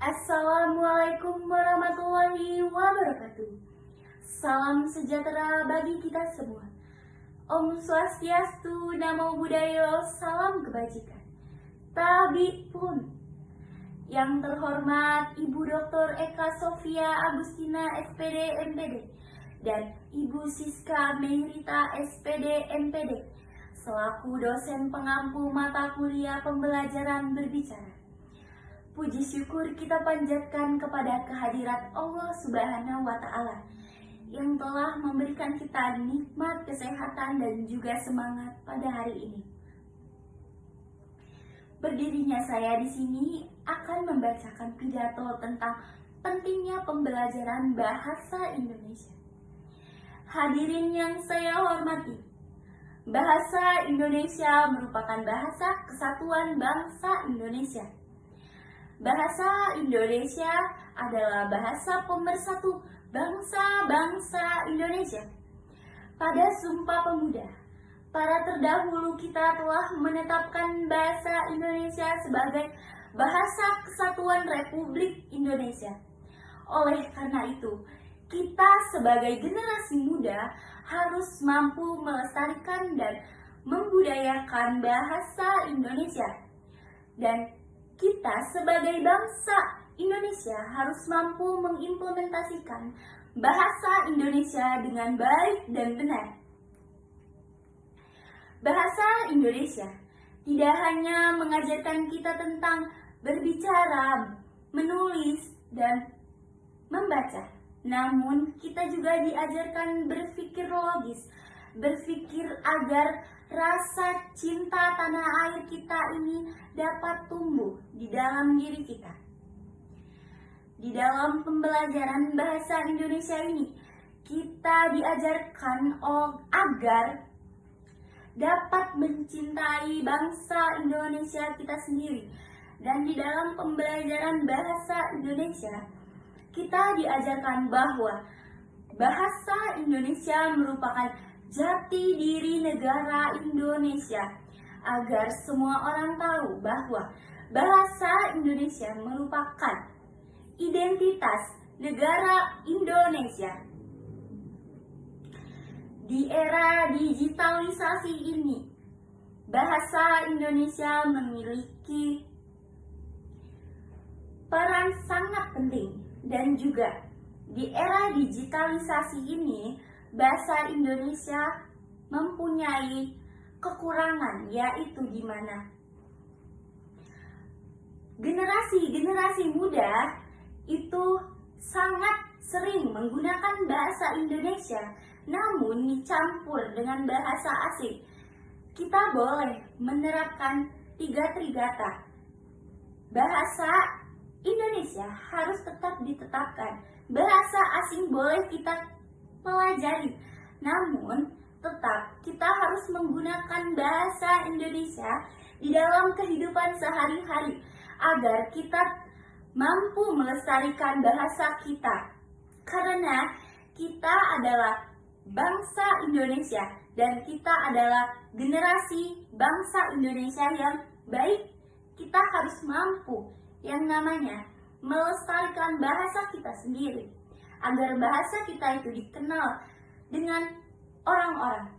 Assalamualaikum warahmatullahi wabarakatuh. Salam sejahtera bagi kita semua. Om Swastiastu, Namo Buddhaya, salam kebajikan. Tabi pun. Yang terhormat Ibu Dr. Eka Sofia Agustina SPD MPD dan Ibu Siska Mehrita SPD MPD selaku dosen pengampu mata kuliah pembelajaran berbicara. Puji syukur kita panjatkan kepada kehadirat Allah Subhanahu wa Ta'ala yang telah memberikan kita nikmat kesehatan dan juga semangat pada hari ini. Berdirinya saya di sini akan membacakan pidato tentang pentingnya pembelajaran bahasa Indonesia. Hadirin yang saya hormati, bahasa Indonesia merupakan bahasa kesatuan bangsa Indonesia. Bahasa Indonesia adalah bahasa pemersatu bangsa-bangsa Indonesia. Pada Sumpah Pemuda, para terdahulu kita telah menetapkan bahasa Indonesia sebagai bahasa kesatuan Republik Indonesia. Oleh karena itu, kita sebagai generasi muda harus mampu melestarikan dan membudayakan bahasa Indonesia. Dan kita sebagai bangsa Indonesia harus mampu mengimplementasikan bahasa Indonesia dengan baik dan benar. Bahasa Indonesia tidak hanya mengajarkan kita tentang berbicara, menulis, dan membaca, namun kita juga diajarkan berpikir logis, berpikir agar rasa cinta tanah air kita ini dapat tumbuh di dalam diri kita. Di dalam pembelajaran bahasa Indonesia ini, kita diajarkan agar dapat mencintai bangsa Indonesia kita sendiri. Dan di dalam pembelajaran bahasa Indonesia, kita diajarkan bahwa bahasa Indonesia merupakan jati diri negara Indonesia, agar semua orang tahu bahwa bahasa Indonesia merupakan identitas negara Indonesia. Di era digitalisasi ini, bahasa Indonesia memiliki peran sangat penting, dan juga di era digitalisasi ini bahasa Indonesia mempunyai kekurangan, yaitu di mana generasi muda itu sangat sering menggunakan bahasa Indonesia namun dicampur dengan bahasa asing. Kita boleh menerapkan 3 trigata. Bahasa Indonesia harus tetap ditetapkan. Bahasa asing boleh kita pelajari, namun tetap kita harus menggunakan bahasa Indonesia di dalam kehidupan sehari-hari agar kita mampu melestarikan bahasa kita. Karena kita adalah bangsa Indonesia dan kita adalah generasi bangsa Indonesia yang baik. Kita harus mampu yang namanya melestarikan bahasa kita sendiri, agar bahasa kita itu dikenal dengan orang-orang.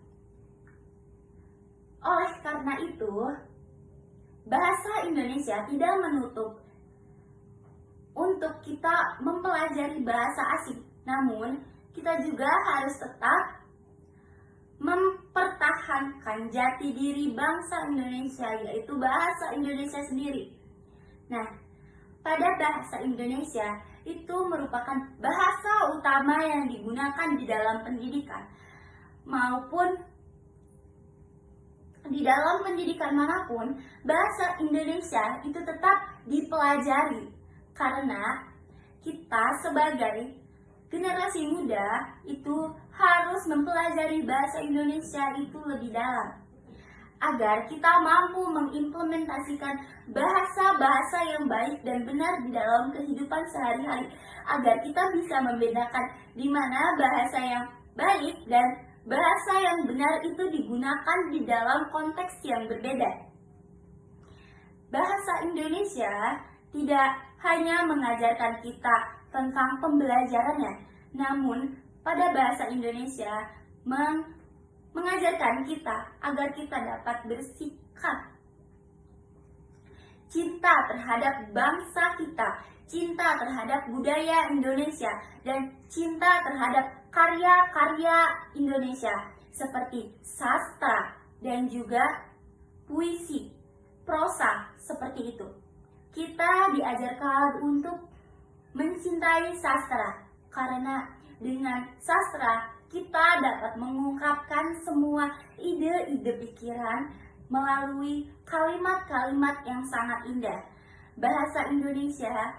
Oleh karena itu, bahasa Indonesia tidak menutup untuk kita mempelajari bahasa asing, namun kita juga harus tetap mempertahankan jati diri bangsa Indonesia, yaitu bahasa Indonesia sendiri. Nah, pada bahasa Indonesia itu merupakan bahasa utama yang digunakan di dalam pendidikan maupun di dalam pendidikan manapun. Bahasa Indonesia itu tetap dipelajari karena kita sebagai generasi muda itu harus mempelajari bahasa Indonesia itu lebih dalam agar kita mampu mengimplementasikan bahasa-bahasa yang baik dan benar di dalam kehidupan sehari-hari, agar kita bisa membedakan di mana bahasa yang baik dan bahasa yang benar itu digunakan di dalam konteks yang berbeda. Bahasa Indonesia tidak hanya mengajarkan kita tentang pembelajarannya, namun pada bahasa Indonesia mengajarkan kita agar kita dapat bersikap cinta terhadap bangsa kita, cinta terhadap budaya Indonesia, dan cinta terhadap karya-karya Indonesia seperti sastra dan juga puisi, prosa seperti itu. Kita diajarkan untuk mencintai sastra karena dengan sastra kita dapat mengungkapkan semua ide-ide pikiran melalui kalimat-kalimat yang sangat indah. Bahasa Indonesia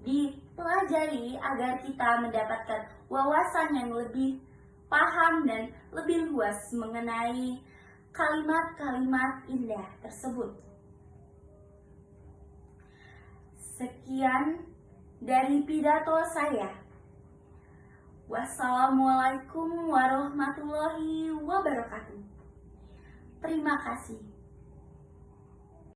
dipelajari agar kita mendapatkan wawasan yang lebih paham dan lebih luas mengenai kalimat-kalimat indah tersebut. Sekian dari pidato saya. Wassalamualaikum warahmatullahi wabarakatuh. Terima kasih.